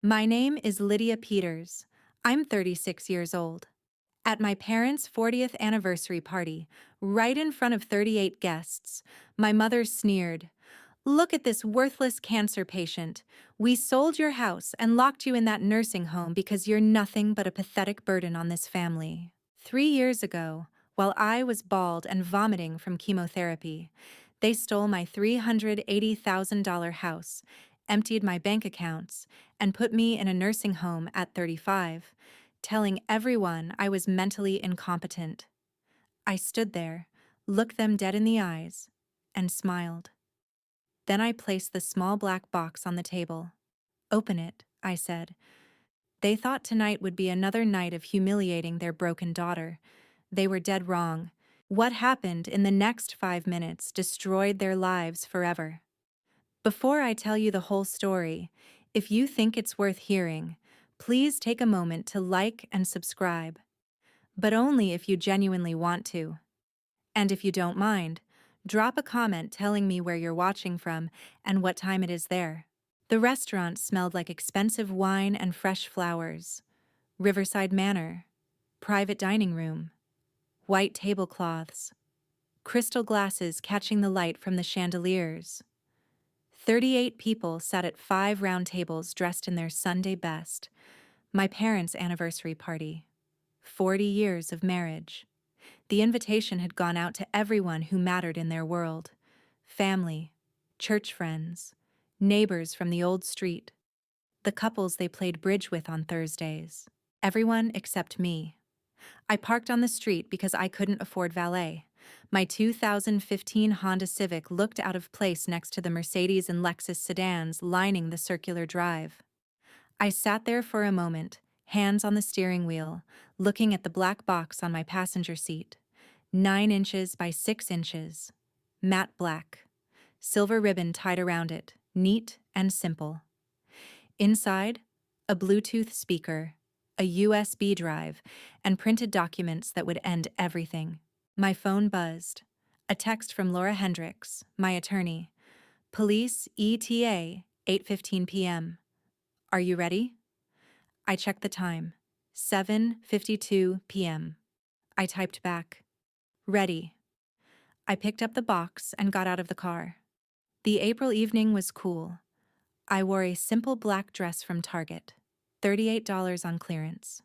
My name is Lydia Peters. I'm 36 years old. At my parents' 40th anniversary party, right in front of 38 guests, my mother sneered, "Look at this worthless cancer patient. We sold your house and locked you in that nursing home because you're nothing but a pathetic burden on this family." 3 years ago, while I was bald and vomiting from chemotherapy, they stole my $380,000 house, emptied my bank accounts, and put me in a nursing home at 35, telling everyone I was mentally incompetent. I stood there, looked them dead in the eyes, and smiled. Then I placed the small black box on the table. "Open it," I said. They thought tonight would be another night of humiliating their broken daughter. They were dead wrong. What happened in the next 5 minutes destroyed their lives forever. Before I tell you the whole story, if you think it's worth hearing, please take a moment to like and subscribe. But only if you genuinely want to. And if you don't mind, drop a comment telling me where you're watching from and what time it is there. The restaurant smelled like expensive wine and fresh flowers. Riverside Manor, private dining room, white tablecloths, crystal glasses catching the light from the chandeliers. 38 people sat at 5 round tables dressed in their Sunday best. My parents' anniversary party. 40 years of marriage. The invitation had gone out to everyone who mattered in their world. Family, church friends, neighbors from the old street, the couples they played bridge with on Thursdays. Everyone except me. I parked on the street because I couldn't afford valet. My 2015 Honda Civic looked out of place next to the Mercedes and Lexus sedans lining the circular drive. I sat there for a moment, hands on the steering wheel, looking at the black box on my passenger seat. 9 inches by 6 inches. Matte black. Silver ribbon tied around it, neat and simple. Inside, a Bluetooth speaker, a USB drive, and printed documents that would end everything. My phone buzzed. A text from Laura Hendricks, my attorney. Police ETA, 8:15 p.m. Are you ready? I checked the time. 7:52 p.m. I typed back. Ready. I picked up the box and got out of the car. The April evening was cool. I wore a simple black dress from Target, $38 on clearance.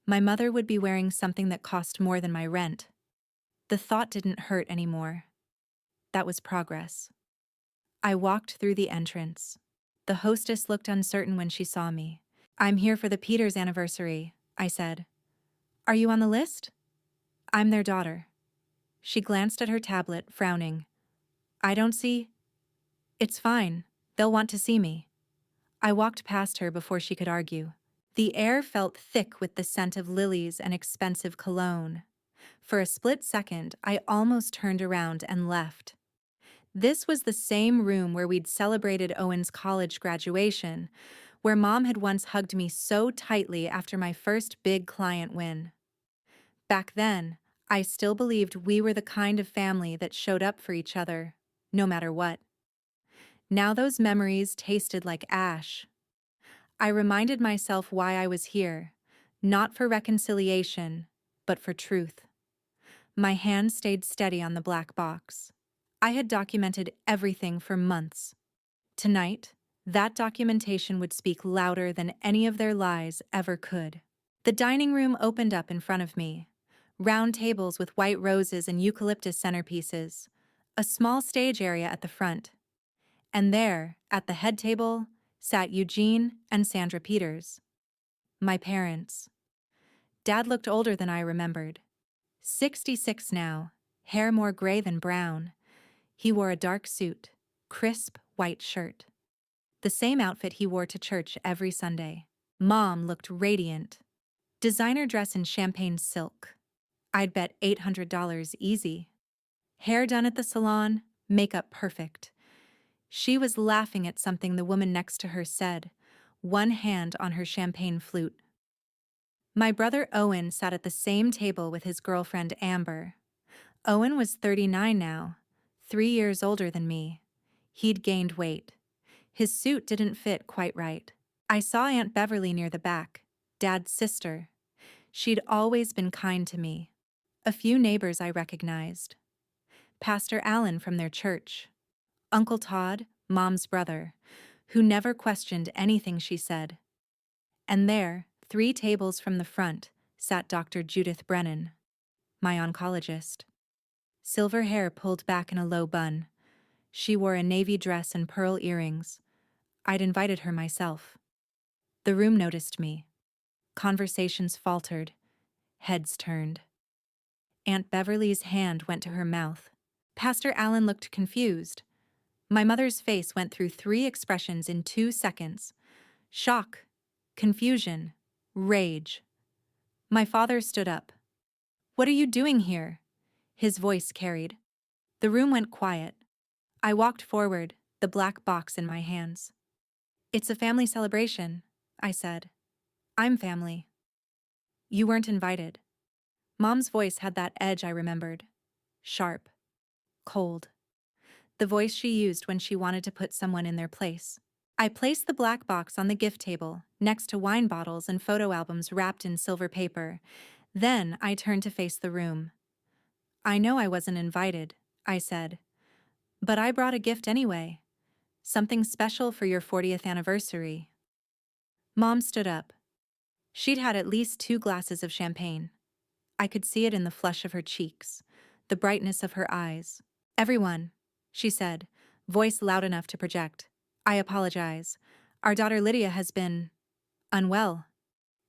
My mother would be wearing something that cost more than my rent. The thought didn't hurt anymore. That was progress. I walked through the entrance. The hostess looked uncertain when she saw me. "I'm here for the Peters anniversary," I said. "Are you on the list?" "I'm their daughter." She glanced at her tablet, frowning. "I don't see." "It's fine. They'll want to see me." I walked past her before she could argue. The air felt thick with the scent of lilies and expensive cologne. For a split second, I almost turned around and left. This was the same room where we'd celebrated Owen's college graduation, where Mom had once hugged me so tightly after my first big client win. Back then, I still believed we were the kind of family that showed up for each other, no matter what. Now those memories tasted like ash. I reminded myself why I was here, not for reconciliation, but for truth. My hand stayed steady on the black box. I had documented everything for months. Tonight, that documentation would speak louder than any of their lies ever could. The dining room opened up in front of me. Round tables with white roses and eucalyptus centerpieces. A small stage area at the front. And there, at the head table, sat Eugene and Sandra Peters. My parents. Dad looked older than I remembered. 66 now, hair more gray than brown. He wore a dark suit, crisp white shirt. The same outfit he wore to church every Sunday. Mom looked radiant. Designer dress in champagne silk. I'd bet $800 easy. Hair done at the salon, makeup perfect. She was laughing at something the woman next to her said, one hand on her champagne flute. My brother Owen sat at the same table with his girlfriend Amber. Owen was 39 now, 3 years older than me. He'd gained weight. His suit didn't fit quite right. I saw Aunt Beverly near the back, Dad's sister. She'd always been kind to me. A few neighbors I recognized. Pastor Allen from their church. Uncle Todd, Mom's brother, who never questioned anything she said. And there, 3 tables from the front, sat Dr. Judith Brennan, my oncologist. Silver hair pulled back in a low bun. She wore a navy dress and pearl earrings. I'd invited her myself. The room noticed me. Conversations faltered. Heads turned. Aunt Beverly's hand went to her mouth. Pastor Allen looked confused. My mother's face went through 3 expressions in 2 seconds. Shock, confusion, rage. My father stood up. "What are you doing here?" His voice carried. The room went quiet. I walked forward, the black box in my hands. "It's a family celebration," I said. "I'm family." "You weren't invited." Mom's voice had that edge I remembered. Sharp. Cold. The voice she used when she wanted to put someone in their place. I placed the black box on the gift table, next to wine bottles and photo albums wrapped in silver paper. Then I turned to face the room. "I know I wasn't invited," I said. "But I brought a gift anyway. Something special for your 40th anniversary." Mom stood up. She'd had at least 2 glasses of champagne. I could see it in the flush of her cheeks, the brightness of her eyes. "Everyone," she said, voice loud enough to project. "I apologize. Our daughter Lydia has been unwell.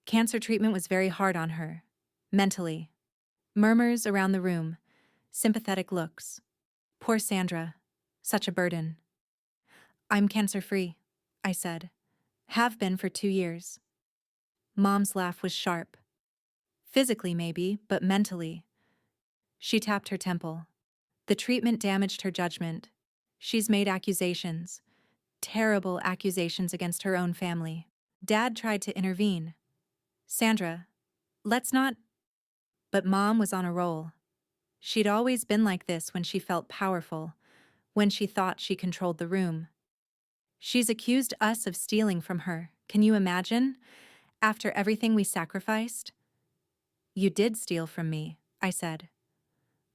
Cancer treatment was very hard on her. Mentally." Murmurs around the room. Sympathetic looks. "Poor Sandra. Such a burden." "I'm cancer-free," I said. "Have been for 2 years." Mom's laugh was sharp. "Physically maybe, but mentally." She tapped her temple. "The treatment damaged her judgment. She's made accusations. Terrible accusations against her own family. Dad tried to intervene. 'Sandra, let's not—'" But Mom was on a roll. She'd always been like this when she felt powerful, when she thought she controlled the room. "She's accused us of stealing from her. Can you imagine? After everything we sacrificed?" "You did steal from me," I said.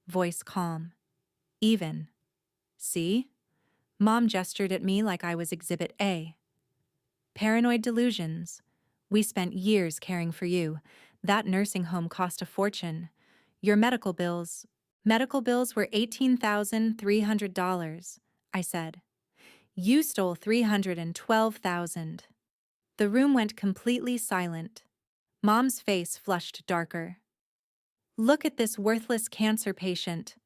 Voice calm. Even. "See?" Mom gestured at me like I was Exhibit A. "Paranoid delusions. We spent years caring for you. That nursing home cost a fortune. Your medical bills were $18,300, I said. You stole $312,000. The room went completely silent. Mom's face flushed darker. "Look at this worthless cancer patient."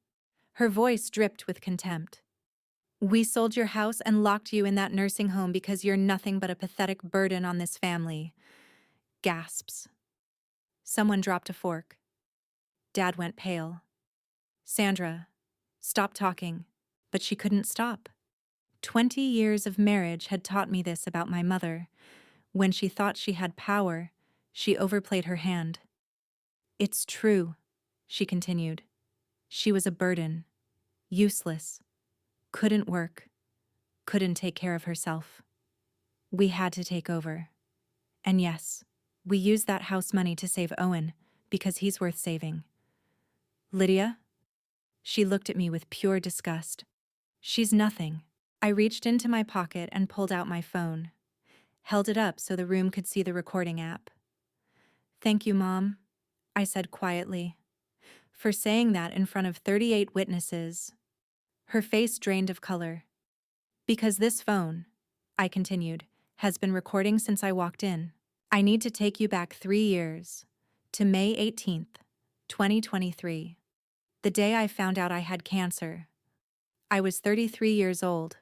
Her voice dripped with contempt. "We sold your house and locked you in that nursing home because you're nothing but a pathetic burden on this family." Gasps. Someone dropped a fork. Dad went pale. "Sandra, stop talking." But she couldn't stop. 20 years of marriage had taught me this about my mother. When she thought she had power, she overplayed her hand. "It's true," she continued. "She was a burden. Useless. Couldn't work. Couldn't take care of herself. We had to take over. And yes, we used that house money to save Owen, because he's worth saving." "Lydia?" She looked at me with pure disgust. "She's nothing." I reached into my pocket and pulled out my phone. Held it up so the room could see the recording app. "Thank you, Mom," I said quietly, "for saying that in front of 38 witnesses." Her face drained of color. "Because this phone," I continued, "has been recording since I walked in. I need to take you back 3 years, to May 18th, 2023. The day I found out I had cancer. I was 33 years old.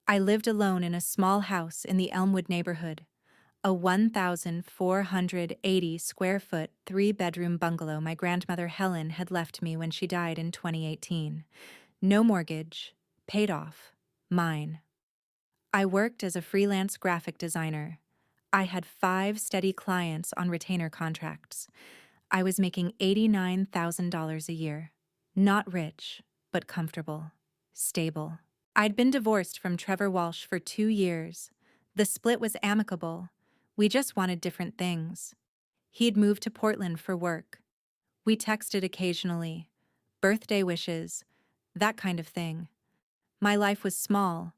I lived alone in a small house in the Elmwood neighborhood, a 1,480 square foot 3-bedroom bungalow my grandmother Helen had left me when she died in 2018. No mortgage, paid off, mine. I worked as a freelance graphic designer. I had 5 steady clients on retainer contracts. I was making $89,000 a year. Not rich, but comfortable, stable. I'd been divorced from Trevor Walsh for 2 years. The split was amicable, We just wanted different things. He'd moved to Portland for work. We texted occasionally, birthday wishes, that kind of thing. My life was small,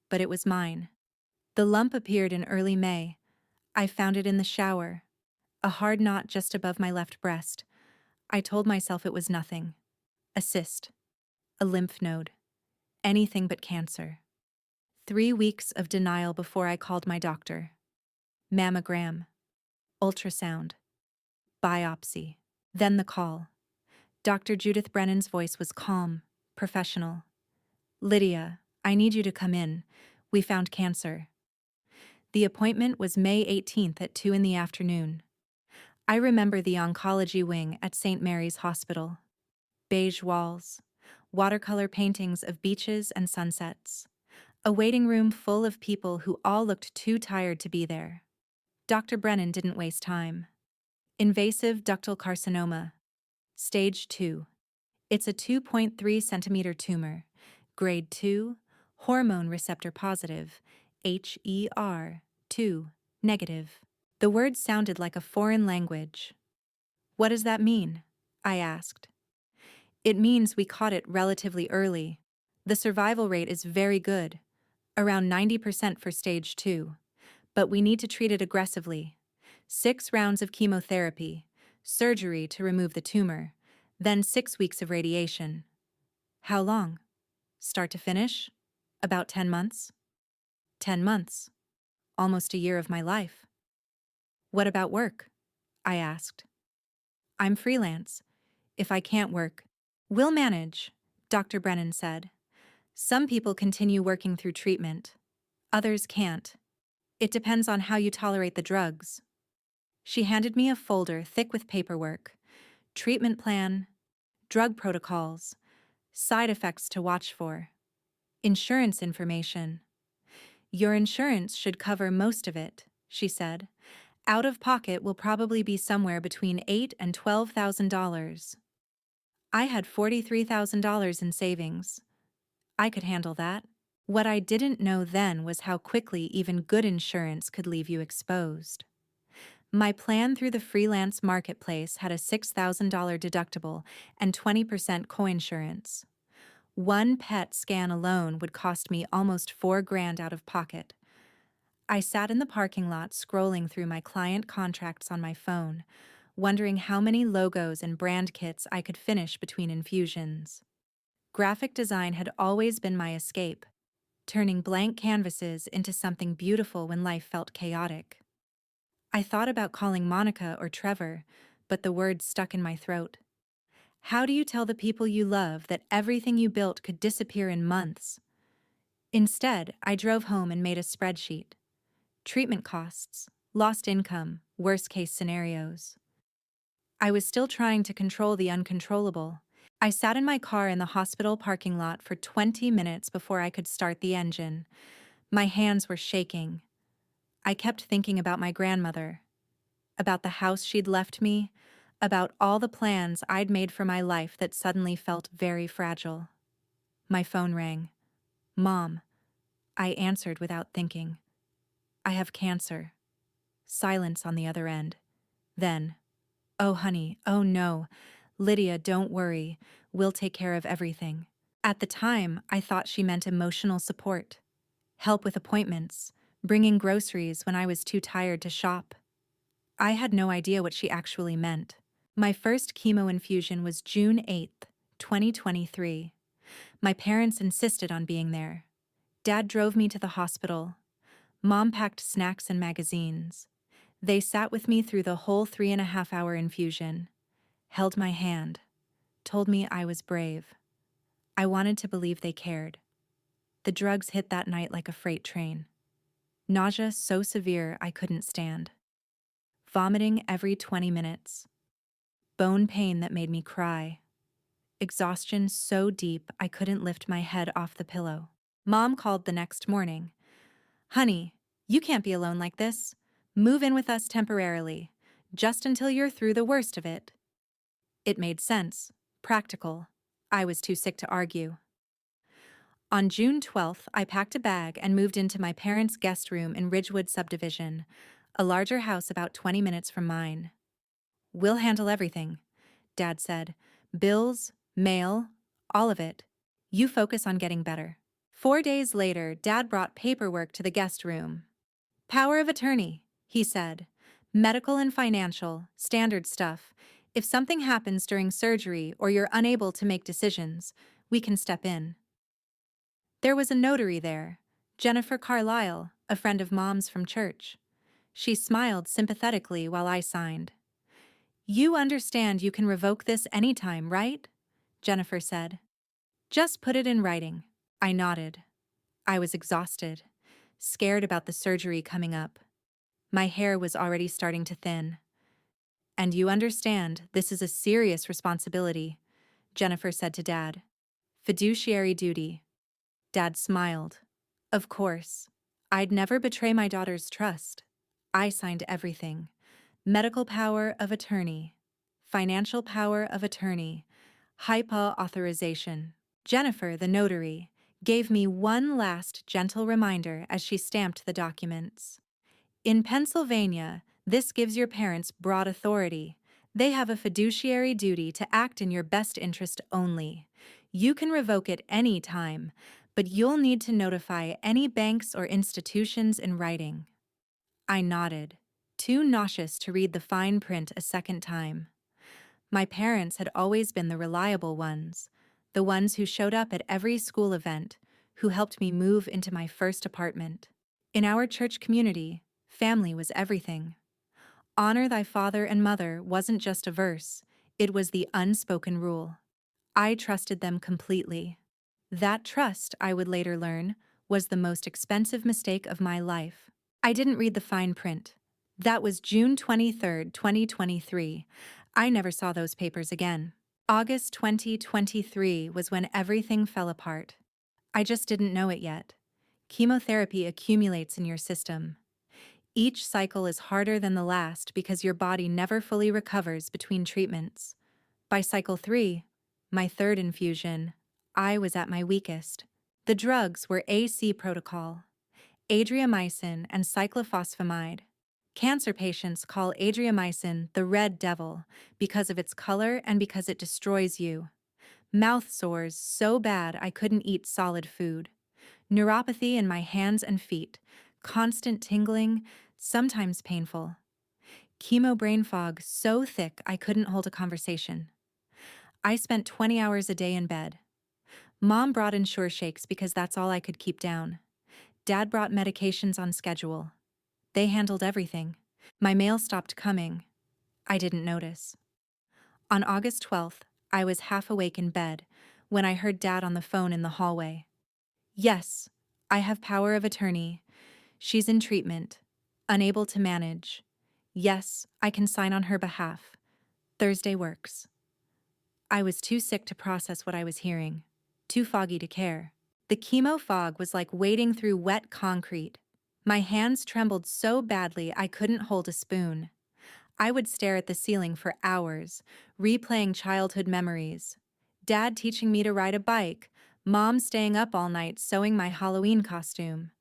but it was mine. The lump appeared in early May. I found it in the shower, a hard knot just above my left breast. I told myself it was nothing. A cyst, a lymph node, anything but cancer. 3 weeks of denial before I called my doctor. Mammogram, ultrasound, biopsy. Then the call. Dr. Judith Brennan's voice was calm, professional. "Lydia, I need you to come in. We found cancer." The appointment was May 18th at 2 in the afternoon. I remember the oncology wing at St. Mary's Hospital. Beige walls, watercolor paintings of beaches and sunsets. A waiting room full of people who all looked too tired to be there. Dr. Brennan didn't waste time. Invasive ductal carcinoma. Stage 2. It's a 2.3 centimeter tumor. Grade 2, hormone receptor positive, HER2 negative. The word sounded like a foreign language. "What does that mean?" I asked. "It means we caught it relatively early. The survival rate is very good, around 90% for stage 2. But we need to treat it aggressively. 6 rounds of chemotherapy, surgery to remove the tumor, then 6 weeks of radiation." "How long? Start to finish?" "About 10 months. 10 months. Almost a year of my life." "What about work?" I asked. "I'm freelance. If I can't work, we'll manage," Dr. Brennan said. "Some people continue working through treatment. Others can't. It depends on how you tolerate the drugs." She handed me a folder thick with paperwork. Treatment plan, drug protocols, side effects to watch for, insurance information. "Your insurance should cover most of it," she said. "Out of pocket will probably be somewhere between $8,000 and $12,000. I had $43,000 in savings. I could handle that. What I didn't know then was how quickly even good insurance could leave you exposed. My plan through the freelance marketplace had a $6,000 deductible and 20% coinsurance. One PET scan alone would cost me almost $4,000 out of pocket. I sat in the parking lot scrolling through my client contracts on my phone, wondering how many logos and brand kits I could finish between infusions. Graphic design had always been my escape, turning blank canvases into something beautiful when life felt chaotic. I thought about calling Monica or Trevor, but the words stuck in my throat. How do you tell the people you love that everything you built could disappear in months? Instead, I drove home and made a spreadsheet. Treatment costs, lost income, worst-case scenarios. I was still trying to control the uncontrollable. I sat in my car in the hospital parking lot for 20 minutes before I could start the engine. My hands were shaking. I kept thinking about my grandmother, about the house she'd left me, about all the plans I'd made for my life that suddenly felt very fragile. My phone rang. "Mom." I answered without thinking. "I have cancer." Silence on the other end. Then, "Oh, honey, oh no. Lydia, don't worry. We'll take care of everything." At the time, I thought she meant emotional support, help with appointments, bringing groceries when I was too tired to shop. I had no idea what she actually meant. My first chemo infusion was June 8th, 2023. My parents insisted on being there. Dad drove me to the hospital. Mom packed snacks and magazines. They sat with me through the whole 3.5-hour infusion, held my hand, told me I was brave. I wanted to believe they cared. The drugs hit that night like a freight train. Nausea so severe I couldn't stand. Vomiting every 20 minutes. Bone pain that made me cry. Exhaustion so deep I couldn't lift my head off the pillow. Mom called the next morning. "Honey, you can't be alone like this. Move in with us temporarily, just until you're through the worst of it." It made sense, practical. I was too sick to argue. On June 12th, I packed a bag and moved into my parents' guest room in Ridgewood subdivision, a larger house about 20 minutes from mine. We'll handle everything, Dad said. Bills, mail, all of it. You focus on getting better. 4 days later, Dad brought paperwork to the guest room. Power of attorney, he said. Medical and financial, standard stuff. If something happens during surgery or you're unable to make decisions, we can step in. There was a notary there, Jennifer Carlisle, a friend of Mom's from church. She smiled sympathetically while I signed. You understand you can revoke this anytime, right? Jennifer said. Just put it in writing. I nodded. I was exhausted, scared about the surgery coming up. My hair was already starting to thin. And you understand this is a serious responsibility, Jennifer said to Dad. Fiduciary duty. Dad smiled. Of course. I'd never betray my daughter's trust. I signed everything. Medical power of attorney. Financial power of attorney. HIPAA authorization. Jennifer, the notary, gave me one last gentle reminder as she stamped the documents. In Pennsylvania, this gives your parents broad authority. They have a fiduciary duty to act in your best interest only. You can revoke it any time, but you'll need to notify any banks or institutions in writing. I nodded, too nauseous to read the fine print a second time. My parents had always been the reliable ones, the ones who showed up at every school event, who helped me move into my first apartment. In our church community, family was everything. Honor thy father and mother wasn't just a verse, it was the unspoken rule. I trusted them completely. That trust, I would later learn, was the most expensive mistake of my life. I didn't read the fine print. That was June 23, 2023. I never saw those papers again. August 2023 was when everything fell apart. I just didn't know it yet. Chemotherapy accumulates in your system. Each cycle is harder than the last because your body never fully recovers between treatments. By cycle 3, my third infusion, I was at my weakest. The drugs were AC protocol, adriamycin and cyclophosphamide. Cancer patients call adriamycin the red devil because of its color and because it destroys you. Mouth sores so bad I couldn't eat solid food. Neuropathy in my hands and feet, constant tingling, sometimes painful. Chemo brain fog so thick I couldn't hold a conversation. I spent 20 hours a day in bed. Mom brought in Sure Shakes because that's all I could keep down. Dad brought medications on schedule. They handled everything. My mail stopped coming. I didn't notice. On August 12th, I was half awake in bed when I heard Dad on the phone in the hallway. Yes, I have power of attorney. She's in treatment, unable to manage. Yes, I can sign on her behalf. Thursday works. I was too sick to process what I was hearing, too foggy to care. The chemo fog was like wading through wet concrete. My hands trembled so badly I couldn't hold a spoon. I would stare at the ceiling for hours, replaying childhood memories. Dad teaching me to ride a bike, Mom staying up all night sewing my Halloween costume.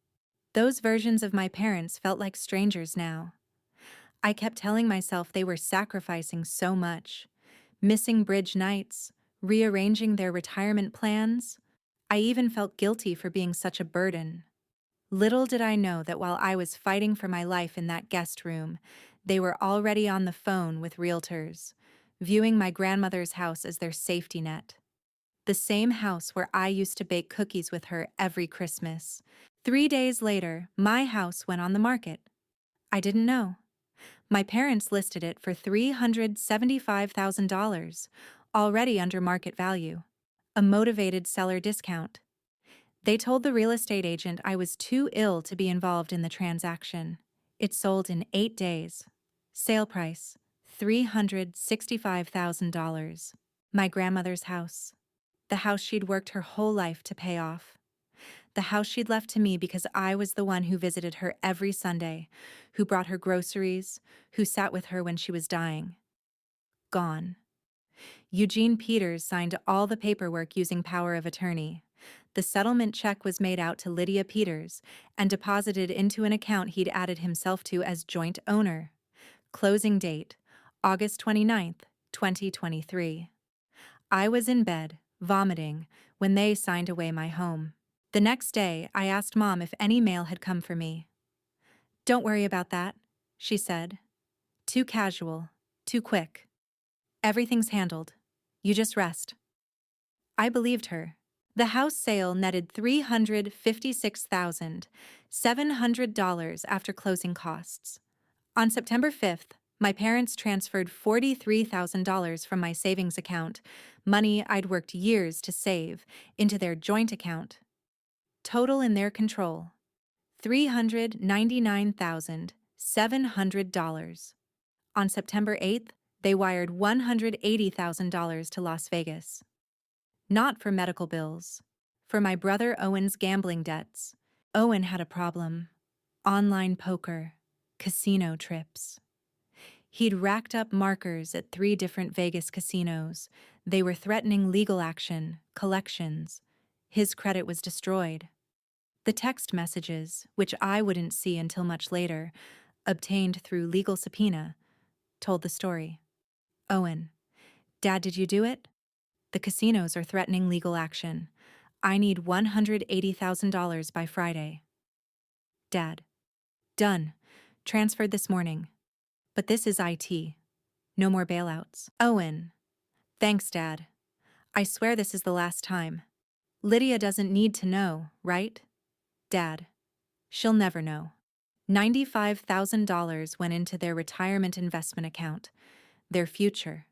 Those versions of my parents felt like strangers now. I kept telling myself they were sacrificing so much, missing bridge nights, rearranging their retirement plans. I even felt guilty for being such a burden. Little did I know that while I was fighting for my life in that guest room, they were already on the phone with realtors, viewing my grandmother's house as their safety net. The same house where I used to bake cookies with her every Christmas. 3 days later, my house went on the market. I didn't know. My parents listed it for $375,000, already under market value. A motivated seller discount. They told the real estate agent I was too ill to be involved in the transaction. It sold in 8 days. Sale price, $365,000. My grandmother's house. The house she'd worked her whole life to pay off. The house she'd left to me because I was the one who visited her every Sunday, who brought her groceries, who sat with her when she was dying. Gone. Eugene Peters signed all the paperwork using power of attorney. The settlement check was made out to Lydia Peters and deposited into an account he'd added himself to as joint owner. Closing date, August 29th, 2023. I was in bed, vomiting, when they signed away my home. The next day, I asked Mom if any mail had come for me. "Don't worry about that," she said. "Too casual, too quick. Everything's handled. You just rest." I believed her. The house sale netted $356,700 after closing costs. On September 5th, my parents transferred $43,000 from my savings account, money I'd worked years to save, into their joint account. Total in their control, $399,700. On September 8th, they wired $180,000 to Las Vegas. Not for medical bills, for my brother Owen's gambling debts. Owen had a problem: online poker, casino trips. He'd racked up markers at 3 different Vegas casinos. They were threatening legal action, collections. His credit was destroyed. The text messages, which I wouldn't see until much later, obtained through legal subpoena, told the story. Owen: "Dad, did you do it? The casinos are threatening legal action. I need $180,000 by Friday." Dad: "Done. Transferred this morning. But this is IT. No more bailouts." Owen: "Thanks, Dad. I swear this is the last time. Lydia doesn't need to know, right?" Dad: "She'll never know." $95,000 went into their retirement investment account, their future,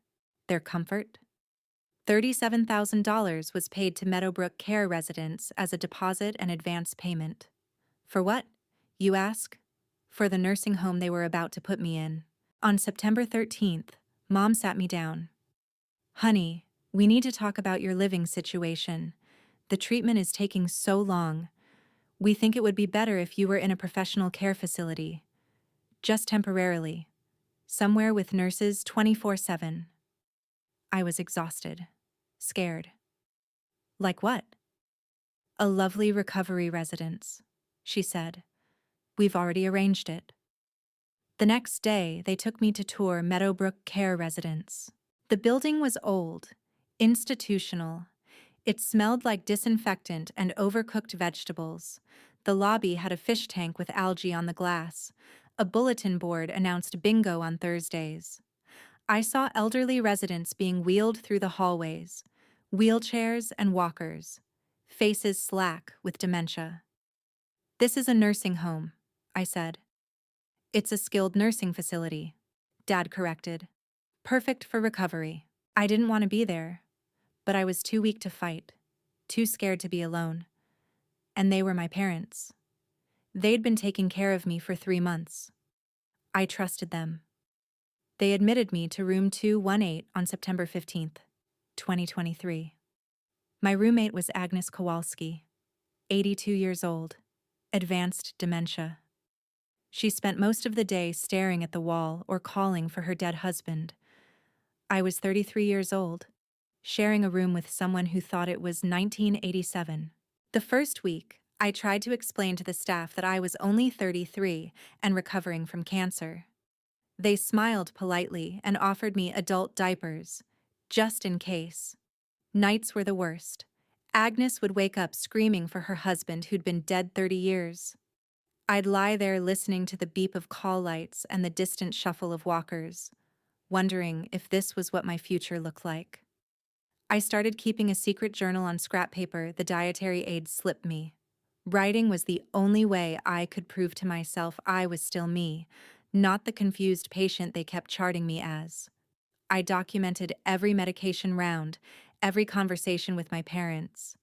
their comfort. $37,000 was paid to Meadowbrook Care residents as a deposit and advance payment. For what, you ask? For the nursing home they were about to put me in. On September 13th, Mom sat me down. "Honey, we need to talk about your living situation. The treatment is taking so long. We think it would be better if you were in a professional care facility. Just temporarily. Somewhere with nurses 24/7. I was exhausted. Scared. "Like what?" "A lovely recovery residence," she said. "We've already arranged it." The next day, they took me to tour Meadowbrook Care Residence. The building was old, institutional. It smelled like disinfectant and overcooked vegetables. The lobby had a fish tank with algae on the glass. A bulletin board announced bingo on Thursdays. I saw elderly residents being wheeled through the hallways, wheelchairs and walkers, faces slack with dementia. "This is a nursing home," I said. "It's a skilled nursing facility," Dad corrected. "Perfect for recovery." I didn't want to be there, but I was too weak to fight, too scared to be alone. And they were my parents. They'd been taking care of me for 3 months. I trusted them. They admitted me to room 218 on September 15th, 2023. My roommate was Agnes Kowalski, 82 years old, advanced dementia. She spent most of the day staring at the wall or calling for her dead husband. I was 33 years old, sharing a room with someone who thought it was 1987. The first week, I tried to explain to the staff that I was only 33 and recovering from cancer. They smiled politely and offered me adult diapers, just in case. Nights were the worst. Agnes would wake up screaming for her husband who'd been dead 30 years. I'd lie there listening to the beep of call lights and the distant shuffle of walkers, wondering if this was what my future looked like. I started keeping a secret journal on scrap paper the dietary aide slipped me. Writing was the only way I could prove to myself I was still me, not the confused patient they kept charting me as. I documented every medication round, every conversation with my parents.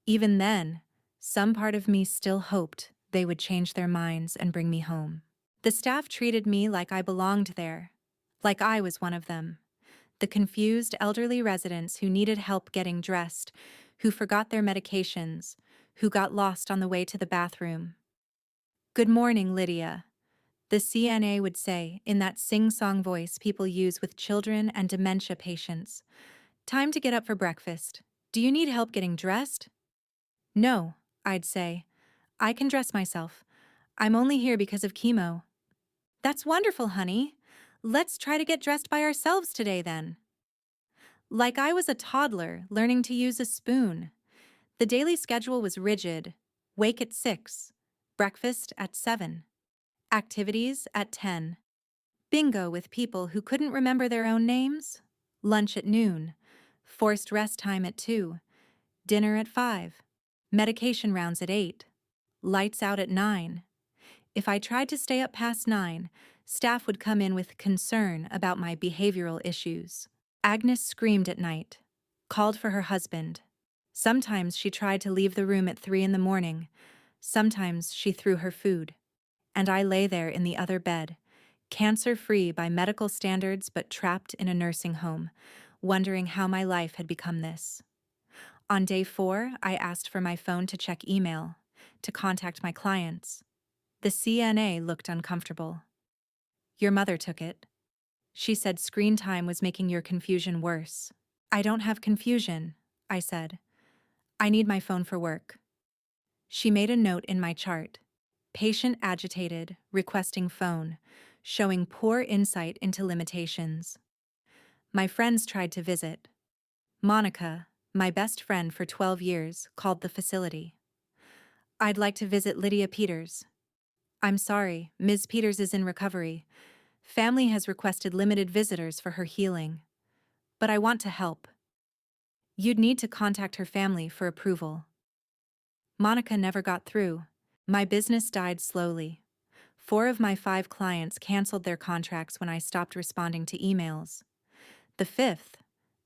Even then, some part of me still hoped they would change their minds and bring me home. The staff treated me like I belonged there, like I was one of them. The confused elderly residents who needed help getting dressed, who forgot their medications, who got lost on the way to the bathroom. "Good morning, Lydia," the CNA would say in that sing-song voice people use with children and dementia patients. "Time to get up for breakfast. Do you need help getting dressed?" No, I'd say. I can dress myself. I'm only here because of chemo. That's wonderful, honey. Let's try to get dressed by ourselves today then. Like I was a toddler learning to use a spoon. The daily schedule was rigid. Wake at 6, breakfast at 7, activities at 10, bingo with people who couldn't remember their own names, lunch at noon, forced rest time at 2, dinner at 5, medication rounds at 8, lights out at 9. If I tried to stay up past 9, staff would come in with concern about my behavioral issues. Agnes screamed at night, called for her husband. Sometimes she tried to leave the room at 3 in the morning. Sometimes she threw her food. And I lay there in the other bed, cancer-free by medical standards but trapped in a nursing home, wondering how my life had become this. On day 4, I asked for my phone to check email, to contact my clients. The CNA looked uncomfortable. Your mother took it. She said screen time was making your confusion worse. I don't have confusion, I said. I need my phone for work. She made a note in my chart. Patient agitated, requesting phone, showing poor insight into limitations. My friends tried to visit. Monica, my best friend for 12 years, called the facility. I'd like to visit Lydia Peters. I'm sorry, Ms. Peters is in recovery. Family has requested limited visitors for her healing. But I want to help. You'd need to contact her family for approval. Monica never got through. My business died slowly. 4 of my 5 clients canceled their contracts when I stopped responding to emails. The 5th,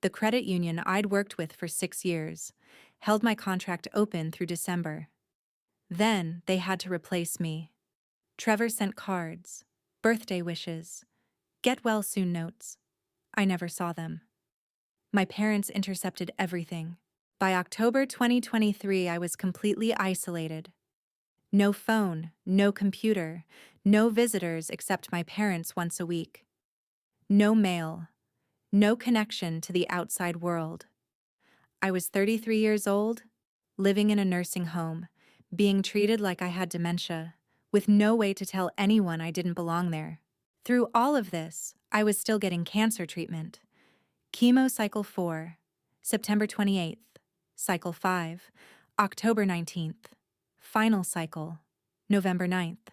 the credit union I'd worked with for 6 years, held my contract open through December. Then they had to replace me. Trevor sent cards, birthday wishes, get well soon notes. I never saw them. My parents intercepted everything. By October 2023, I was completely isolated. No phone, no computer, no visitors except my parents once a week. No mail, no connection to the outside world. I was 33 years old, living in a nursing home, being treated like I had dementia, with no way to tell anyone I didn't belong there. Through all of this, I was still getting cancer treatment. Chemo cycle 4, September 28th, cycle 5, October 19th, final cycle, November 9th.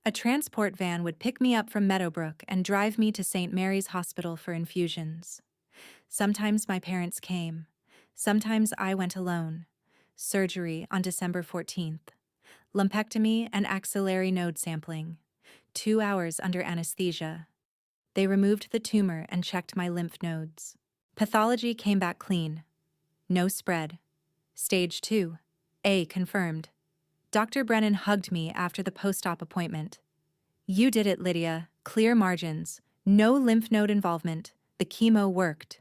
A transport van would pick me up from Meadowbrook and drive me to St. Mary's Hospital for infusions. Sometimes my parents came. Sometimes I went alone. Surgery on December 14th. Lumpectomy and axillary node sampling. 2 hours under anesthesia. They removed the tumor and checked my lymph nodes. Pathology came back clean. No spread. Stage 2. A confirmed. Dr. Brennan hugged me after the post-op appointment. You did it, Lydia. Clear margins. No lymph node involvement. The chemo worked.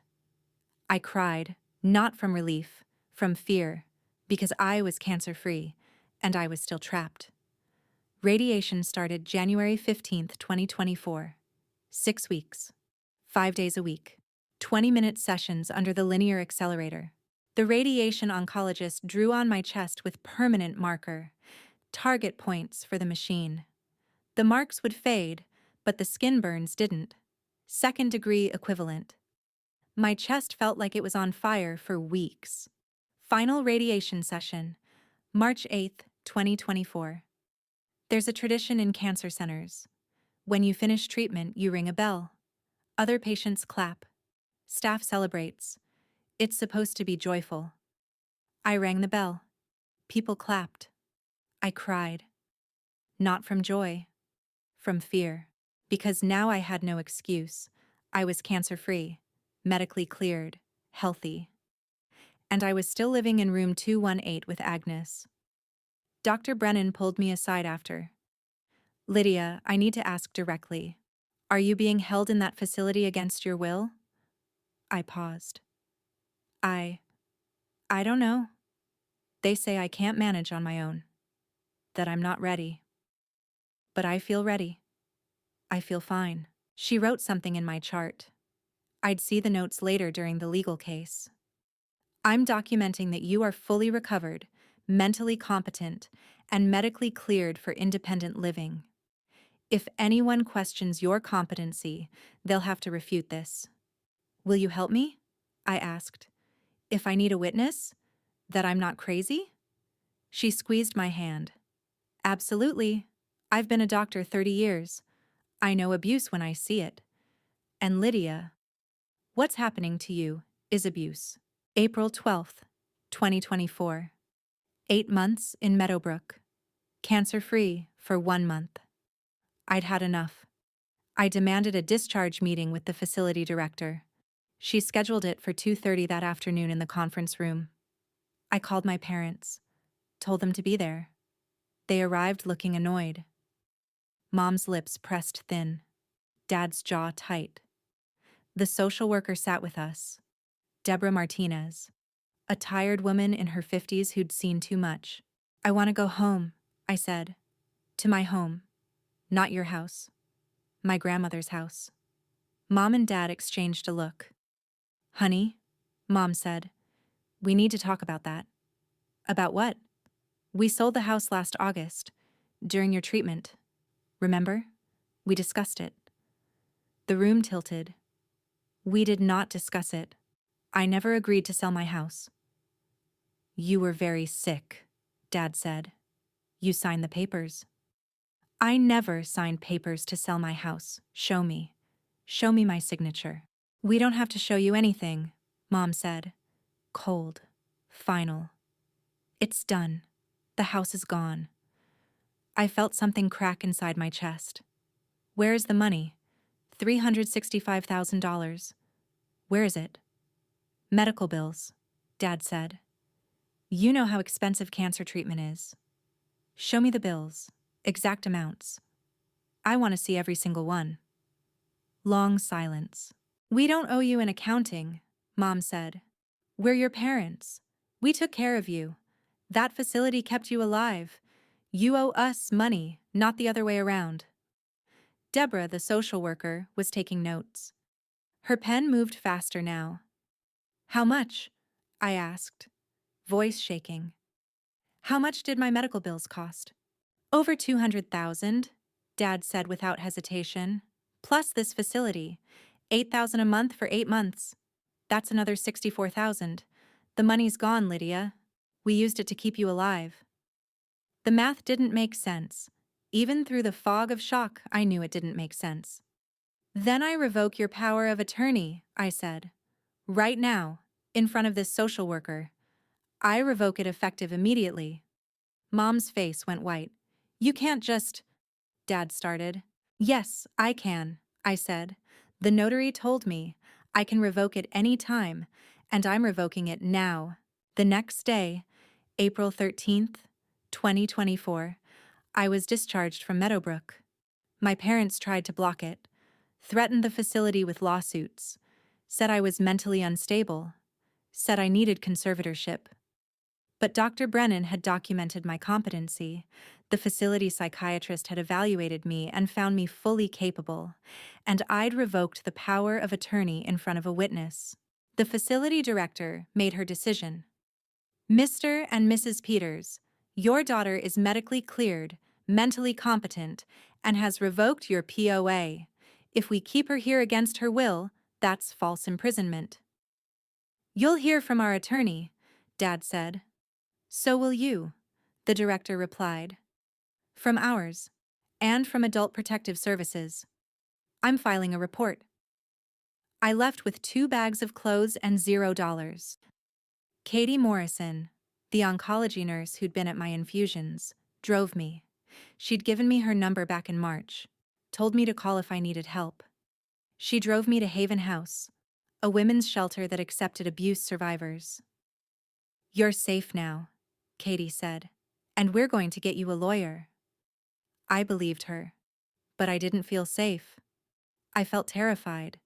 I cried, not from relief, from fear, because I was cancer-free, and I was still trapped. Radiation started January 15th, 2024. 6 weeks. 5 days a week. 20-minute sessions under the linear accelerator. The radiation oncologist drew on my chest with permanent marker. Target points for the machine. The marks would fade, but the skin burns didn't. Second-degree equivalent. My chest felt like it was on fire for weeks. Final radiation session, March 8th, 2024. There's a tradition in cancer centers. When you finish treatment, you ring a bell. Other patients clap. Staff celebrates. It's supposed to be joyful. I rang the bell. People clapped. I cried. Not from joy, from fear. Because now I had no excuse. I was cancer-free, medically cleared, healthy. And I was still living in room 218 with Agnes. Dr. Brennan pulled me aside after. Lydia, I need to ask directly. Are you being held in that facility against your will? I paused. I don't know. They say I can't manage on my own. That I'm not ready. But I feel ready. I feel fine. She wrote something in my chart. I'd see the notes later during the legal case. I'm documenting that you are fully recovered, mentally competent, and medically cleared for independent living. If anyone questions your competency, they'll have to refute this. Will you help me? I asked. If I need a witness? That I'm not crazy? She squeezed my hand. Absolutely. I've been a doctor 30 years. I know abuse when I see it. And Lydia, what's happening to you is abuse. April 12th, 2024. 8 months in Meadowbrook. Cancer-free for 1 month. I'd had enough. I demanded a discharge meeting with the facility director. She scheduled it for 2:30 that afternoon in the conference room. I called my parents, told them to be there. They arrived looking annoyed. Mom's lips pressed thin, Dad's jaw tight. The social worker sat with us, Deborah Martinez, a tired woman in her 50s who'd seen too much. I want to go home, I said. To my home. Not your house. My grandmother's house. Mom and Dad exchanged a look. Honey, Mom said, we need to talk about that. About what? We sold the house last August, during your treatment. Remember? We discussed it. The room tilted. We did not discuss it. I never agreed to sell my house. You were very sick, Dad said. You signed the papers. I never signed papers to sell my house. Show me. Show me my signature. We don't have to show you anything, Mom said. Cold. Final. It's done. The house is gone. I felt something crack inside my chest. Where is the money? $365,000. Where is it? Medical bills, Dad said. You know how expensive cancer treatment is. Show me the bills, exact amounts. I want to see every single one. Long silence. We don't owe you an accounting, Mom said. We're your parents. We took care of you. That facility kept you alive. You owe us money, not the other way around. Deborah, the social worker, was taking notes. Her pen moved faster now. How much? I asked, voice shaking. How much did my medical bills cost? Over $200,000, Dad said without hesitation. Plus this facility, $8,000 a month for 8 months. That's another $64,000. The money's gone, Lydia. We used it to keep you alive. The math didn't make sense. Even through the fog of shock, I knew it didn't make sense. Then I revoke your power of attorney, I said. Right now, in front of this social worker. I revoke it effective immediately. Mom's face went white. You can't just... Dad started. Yes, I can, I said. The notary told me. I can revoke it any time, and I'm revoking it now. The next day, April 13th, 2024, I was discharged from Meadowbrook. My parents tried to block it, threatened the facility with lawsuits, said I was mentally unstable, said I needed conservatorship. But Dr. Brennan had documented my competency. The facility psychiatrist had evaluated me and found me fully capable, and I'd revoked the power of attorney in front of a witness. The facility director made her decision. Mr. and Mrs. Peters, your daughter is medically cleared, mentally competent, and has revoked your POA. If we keep her here against her will, that's false imprisonment. You'll hear from our attorney, Dad said. So will you, the director replied. From ours, and from Adult Protective Services. I'm filing a report. I left with 2 bags of clothes and $0. Katie Morrison, the oncology nurse who'd been at my infusions, drove me. She'd given me her number back in March, told me to call if I needed help. She drove me to Haven House, a women's shelter that accepted abuse survivors. You're safe now, Katie said, and we're going to get you a lawyer. I believed her, but I didn't feel safe. I felt terrified,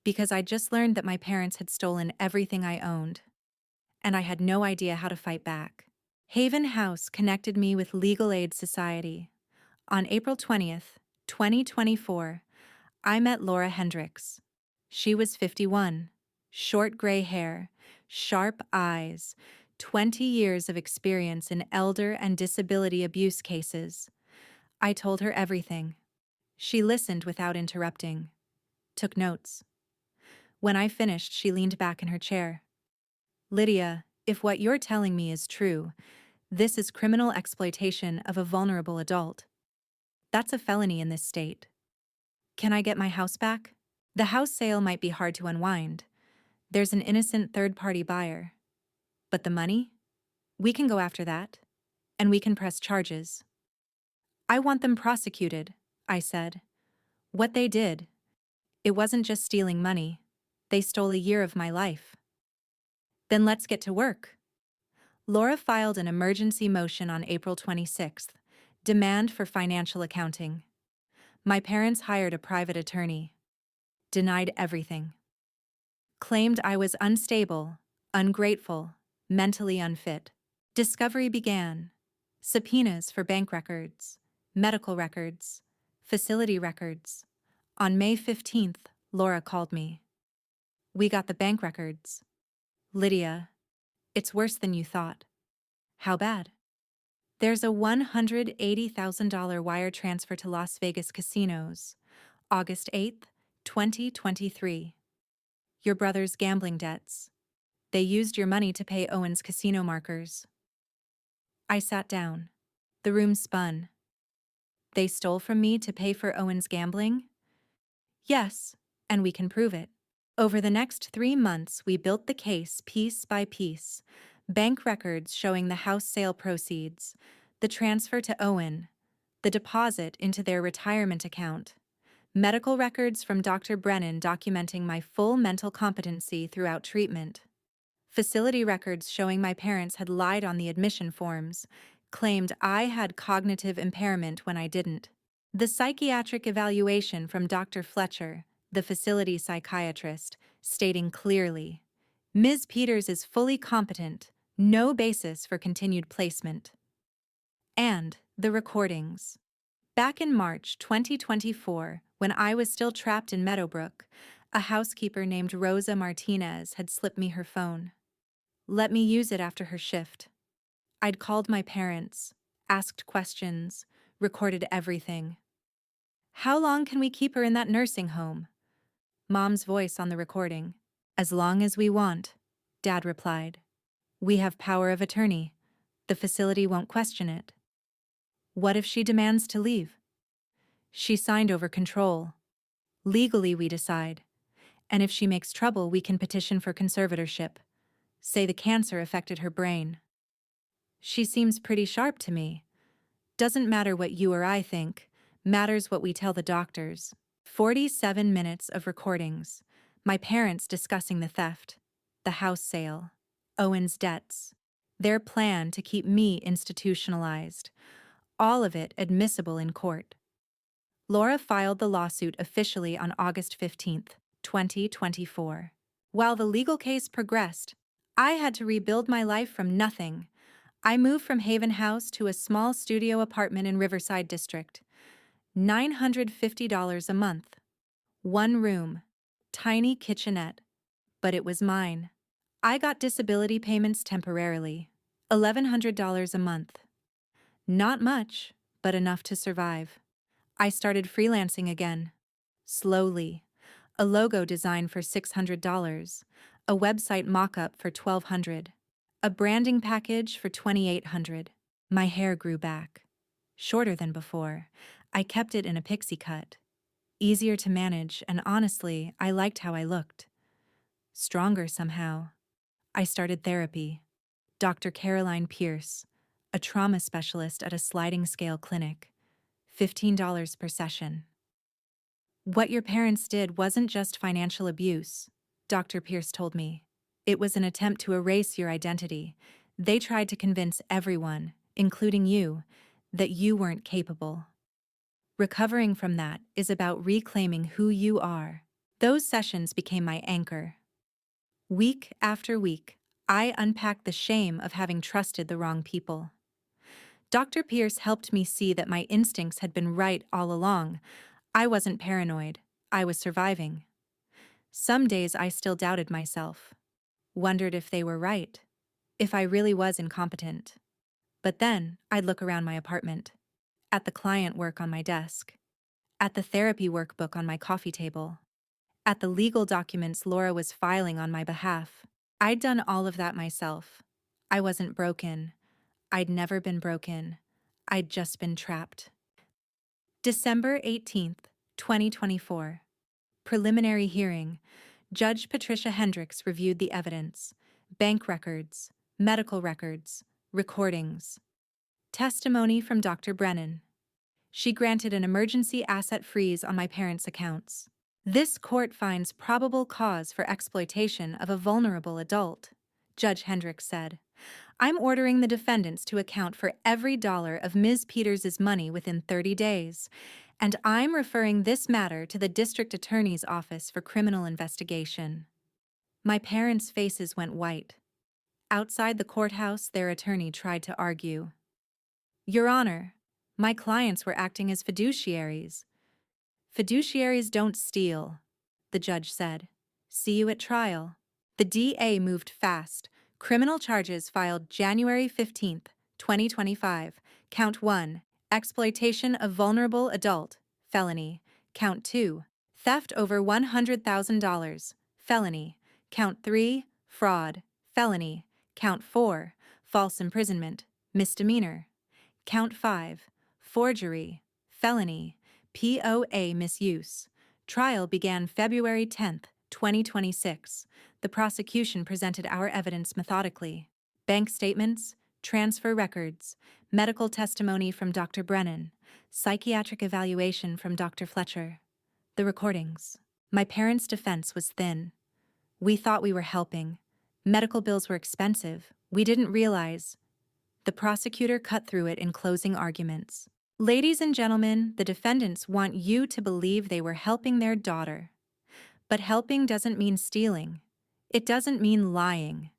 because I'd just learned that my parents had stolen everything I owned, and I had no idea how to fight back. Haven House connected me with Legal Aid Society. On April 20th, 2024, I met Laura Hendricks. She was 51, short gray hair, sharp eyes, 20 years of experience in elder and disability abuse cases. I told her everything. She listened without interrupting, took notes. When I finished, she leaned back in her chair. Lydia, if what you're telling me is true, this is criminal exploitation of a vulnerable adult. That's a felony in this state. Can I get my house back? The house sale might be hard to unwind. There's an innocent third-party buyer. But the money? We can go after that. And we can press charges. I want them prosecuted, I said. What they did. It wasn't just stealing money. They stole a year of my life. Then let's get to work. Laura filed an emergency motion on April 26th, demand for financial accounting. My parents hired a private attorney. Denied everything. Claimed I was unstable, ungrateful, mentally unfit. Discovery began. Subpoenas for bank records, medical records, facility records. On May 15th, Laura called me. We got the bank records. Lydia, it's worse than you thought. How bad? There's a $180,000 wire transfer to Las Vegas casinos, August 8th, 2023. Your brother's gambling debts. They used your money to pay Owen's casino markers. I sat down. The room spun. They stole from me to pay for Owen's gambling? Yes, and we can prove it. Over the next 3 months, we built the case piece by piece. Bank records showing the house sale proceeds, the transfer to Owen, the deposit into their retirement account, medical records from Dr. Brennan documenting my full mental competency throughout treatment, facility records showing my parents had lied on the admission forms, claimed I had cognitive impairment when I didn't. The psychiatric evaluation from Dr. Fletcher, the facility psychiatrist, stating clearly, Ms. Peters is fully competent, no basis for continued placement. And the recordings. Back in March 2024, when I was still trapped in Meadowbrook, a housekeeper named Rosa Martinez had slipped me her phone. Let me use it after her shift. I'd called my parents, asked questions, recorded everything. How long can we keep her in that nursing home? Mom's voice on the recording. As long as we want, Dad replied. We have power of attorney. The facility won't question it. What if she demands to leave? She signed over control. Legally, we decide. And if she makes trouble, we can petition for conservatorship. Say the cancer affected her brain. She seems pretty sharp to me. Doesn't matter what you or I think, matters what we tell the doctors. 47 minutes of recordings. My parents discussing the theft, the house sale, Owen's debts, their plan to keep me institutionalized. All of it admissible in court. Laura filed the lawsuit officially on August 15th, 2024. While the legal case progressed, I had to rebuild my life from nothing. I moved from Haven House to a small studio apartment in Riverside District. $950 a month. One room, tiny kitchenette, but it was mine. I got disability payments temporarily, $1,100 a month. Not much, but enough to survive. I started freelancing again. Slowly. A logo design for $600, a website mock-up for $1,200, a branding package for $2,800. My hair grew back. Shorter than before. I kept it in a pixie cut. Easier to manage, and honestly, I liked how I looked. Stronger somehow. I started therapy. Dr. Caroline Pierce, a trauma specialist at a sliding scale clinic. $15 per session. What your parents did wasn't just financial abuse, Dr. Pierce told me. It was an attempt to erase your identity. They tried to convince everyone, including you, that you weren't capable. Recovering from that is about reclaiming who you are. Those sessions became my anchor. Week after week, I unpacked the shame of having trusted the wrong people. Dr. Pierce helped me see that my instincts had been right all along. I wasn't paranoid. I was surviving. Some days I still doubted myself. Wondered if they were right. if I really was incompetent. But then, I'd look around my apartment, at the client work on my desk, at the therapy workbook on my coffee table, at the legal documents Laura was filing on my behalf. I'd done all of that myself. I wasn't broken. I'd never been broken. I'd just been trapped. December 18th, 2024. Preliminary hearing. Judge Patricia Hendricks reviewed the evidence, bank records, medical records, recordings. Testimony from Dr. Brennan. She granted an emergency asset freeze on my parents' accounts. This court finds probable cause for exploitation of a vulnerable adult, Judge Hendricks said. I'm ordering the defendants to account for every dollar of Ms. Peters' money within 30 days, and I'm referring this matter to the District Attorney's Office for criminal investigation. My parents' faces went white. Outside the courthouse, their attorney tried to argue. Your Honor, my clients were acting as fiduciaries. Fiduciaries don't steal, the judge said. See you at trial. The DA moved fast. Criminal charges filed January 15th, 2025. Count 1, exploitation of vulnerable adult, felony. Count 2, theft over $100,000, felony. Count 3, fraud, felony. Count 4, false imprisonment, misdemeanor. Count 5, forgery, felony. POA misuse. Trial began February 10th, 2026. The prosecution presented our evidence methodically. Bank statements, transfer records, medical testimony from Dr. Brennan, psychiatric evaluation from Dr. Fletcher. The recordings. My parents' defense was thin. We thought we were helping. Medical bills were expensive. We didn't realize. The prosecutor cut through it in closing arguments. Ladies and gentlemen, the defendants want you to believe they were helping their daughter. But helping doesn't mean stealing. It doesn't mean lying.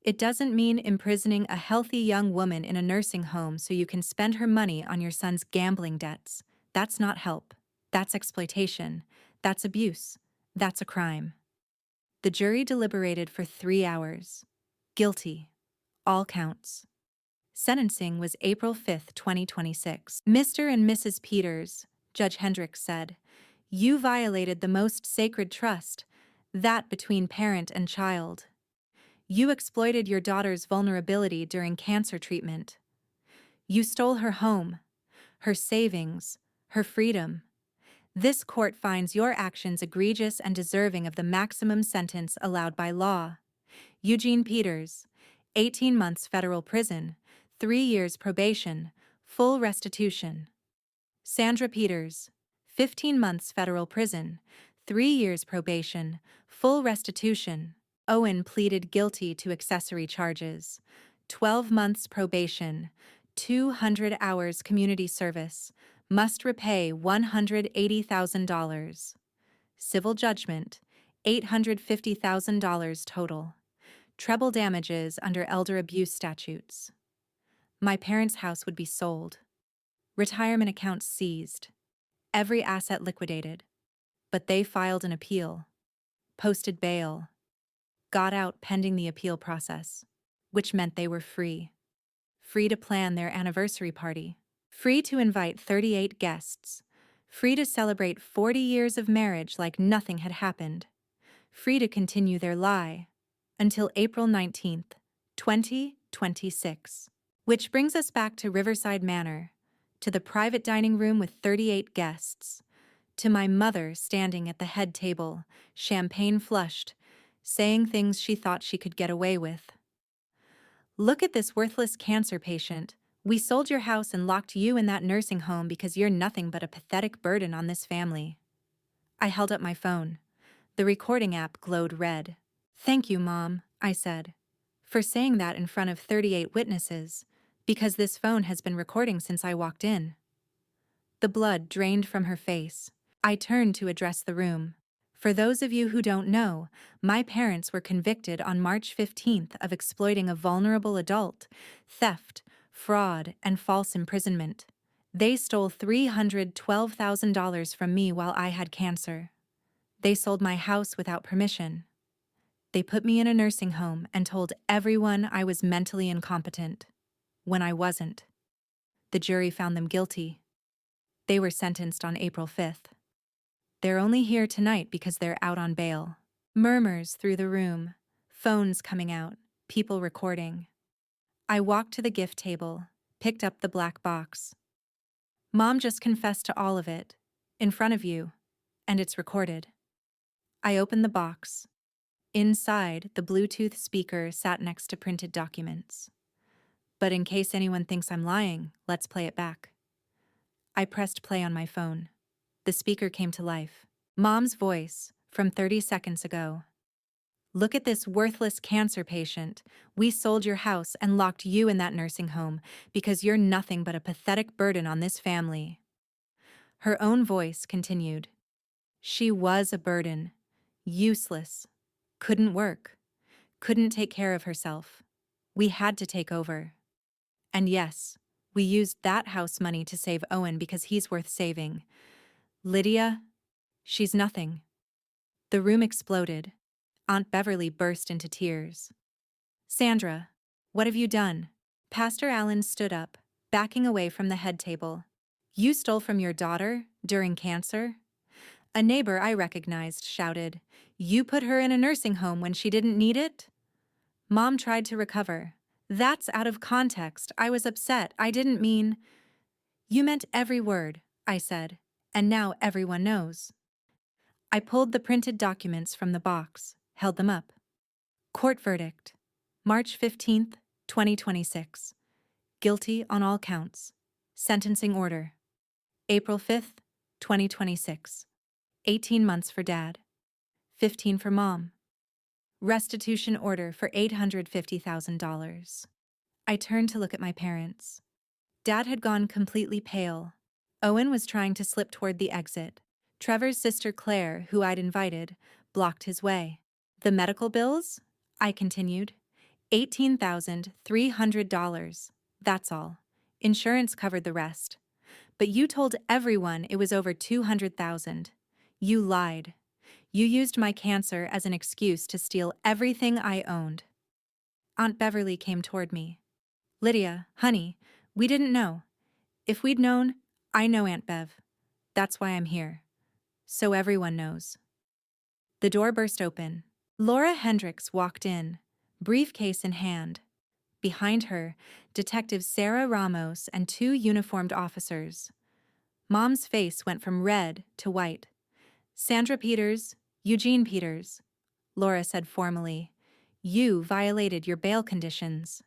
It doesn't mean imprisoning a healthy young woman in a nursing home so you can spend her money on your son's gambling debts. That's not help. That's exploitation. That's abuse. That's a crime. The jury deliberated for 3 hours. Guilty. All counts. Sentencing was April 5th, 2026. Mr. and Mrs. Peters, Judge Hendricks said, you violated the most sacred trust, that between parent and child. You exploited your daughter's vulnerability during cancer treatment. You stole her home, her savings, her freedom. This court finds your actions egregious and deserving of the maximum sentence allowed by law. Eugene Peters, 18 months federal prison, 3 years probation, full restitution. Sandra Peters, 15 months federal prison, 3 years probation, full restitution. Owen pleaded guilty to accessory charges, 12 months probation, 200 hours community service, must repay $180,000. Civil judgment, $850,000 total. Treble damages under elder abuse statutes. My parents' house would be sold. Retirement accounts seized. Every asset liquidated. But they filed an appeal, posted bail, got out pending the appeal process, which meant they were free. Free to plan their anniversary party. Free to invite 38 guests. Free to celebrate 40 years of marriage like nothing had happened. Free to continue their lie until April 19th, 2026. Which brings us back to Riverside Manor, to the private dining room with 38 guests, to my mother standing at the head table, champagne flushed, saying things she thought she could get away with. Look at this worthless cancer patient. We sold your house and locked you in that nursing home because you're nothing but a pathetic burden on this family. I held up my phone. The recording app glowed red. Thank you, Mom, I said, for saying that in front of 38 witnesses, because this phone has been recording since I walked in. The blood drained from her face. I turned to address the room. For those of you who don't know, my parents were convicted on March 15th of exploiting a vulnerable adult, theft, fraud, and false imprisonment. They stole $312,000 from me while I had cancer. They sold my house without permission. They put me in a nursing home and told everyone I was mentally incompetent, when I wasn't. The jury found them guilty. They were sentenced on April 5th. They're only here tonight because they're out on bail. Murmurs through the room, phones coming out, people recording. I walked to the gift table, picked up the black box. Mom just confessed to all of it, in front of you, and it's recorded. I opened the box. Inside, the Bluetooth speaker sat next to printed documents. But in case anyone thinks I'm lying, let's play it back. I pressed play on my phone. The speaker came to life. Mom's voice, from 30 seconds ago. Look at this worthless cancer patient. We sold your house and locked you in that nursing home because you're nothing but a pathetic burden on this family. Her own voice continued. She was a burden. Useless. Couldn't work. Couldn't take care of herself. We had to take over. And yes, we used that house money to save Owen because he's worth saving. Lydia, she's nothing. The room exploded. Aunt Beverly burst into tears. Sandra, what have you done? Pastor Allen stood up, backing away from the head table. You stole from your daughter during cancer? A neighbor I recognized shouted, You put her in a nursing home when she didn't need it? Mom tried to recover. That's out of context. I was upset. I didn't mean. You meant every word, I said, and now everyone knows. I pulled the printed documents from the box, held them up. Court verdict. March 15th, 2026. Guilty on all counts. Sentencing order. April 5th, 2026. 18 months for Dad. 15 for Mom. Restitution order for $850,000. I turned to look at my parents. Dad had gone completely pale. Owen was trying to slip toward the exit. Trevor's sister Claire, who I'd invited, blocked his way. The medical bills? I continued. $18,300. That's all. Insurance covered the rest. But you told everyone it was over $200,000. You lied. You used my cancer as an excuse to steal everything I owned. Aunt Beverly came toward me. Lydia, honey, we didn't know. If we'd known, I know Aunt Bev. That's why I'm here. So everyone knows. The door burst open. Laura Hendricks walked in, briefcase in hand. Behind her, Detective Sarah Ramos and two uniformed officers. Mom's face went from red to white. Sandra Peters, Eugene Peters, Laura said formally. You violated your bail conditions.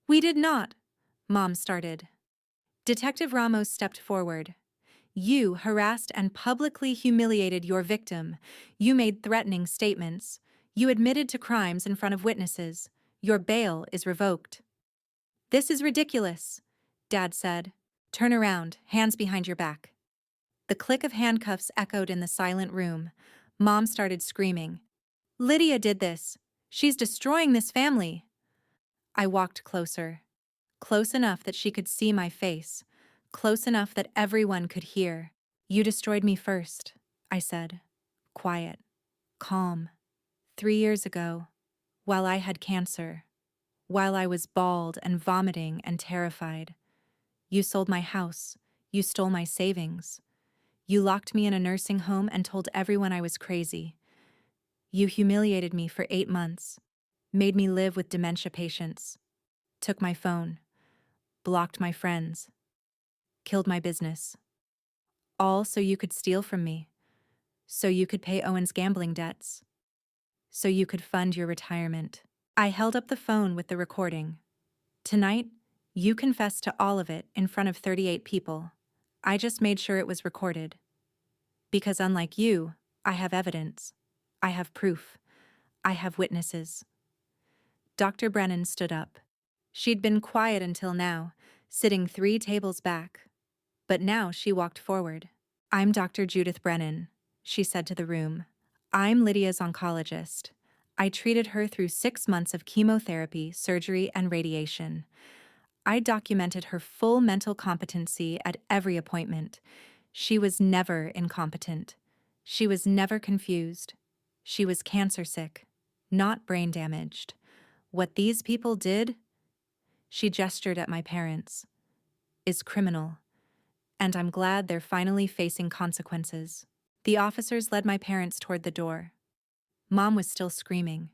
We did not, Mom started. Detective Ramos stepped forward. You harassed and publicly humiliated your victim. You made threatening statements. You admitted to crimes in front of witnesses. Your bail is revoked. This is ridiculous, Dad said. Turn around, hands behind your back. The click of handcuffs echoed in the silent room. Mom started screaming. Lydia did this. She's destroying this family. I walked closer. Close enough that she could see my face. Close enough that everyone could hear. You destroyed me first, I said. Quiet. Calm. 3 years ago, while I had cancer, while I was bald and vomiting and terrified. You sold my house. You stole my savings. You locked me in a nursing home and told everyone I was crazy. You humiliated me for 8 months, made me live with dementia patients, took my phone, blocked my friends, killed my business. All so you could steal from me, so you could pay Owen's gambling debts, so you could fund your retirement. I held up the phone with the recording. Tonight, you confessed to all of it in front of 38 people. I just made sure it was recorded. Because unlike you, I have evidence. I have proof. I have witnesses. Dr. Brennan stood up. She'd been quiet until now, sitting 3 tables back. But now she walked forward. I'm Dr. Judith Brennan, she said to the room. I'm Lydia's oncologist. I treated her through 6 months of chemotherapy, surgery, and radiation. I documented her full mental competency at every appointment. She was never incompetent. She was never confused. She was cancer sick. not brain damaged. What these people did, she gestured at my parents, is criminal, and I'm glad they're finally facing consequences. The officers led my parents toward the door. Mom was still screaming.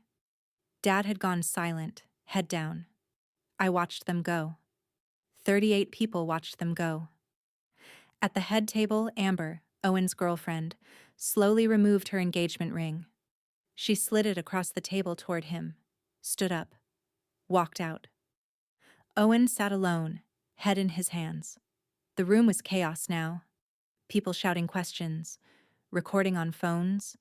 Dad had gone silent, head down. I watched them go. 38 people watched them go. At the head table, Amber, Owen's girlfriend, slowly removed her engagement ring. She slid it across the table toward him, stood up, walked out. Owen sat alone, head in his hands. The room was chaos now. People shouting questions, recording on phones.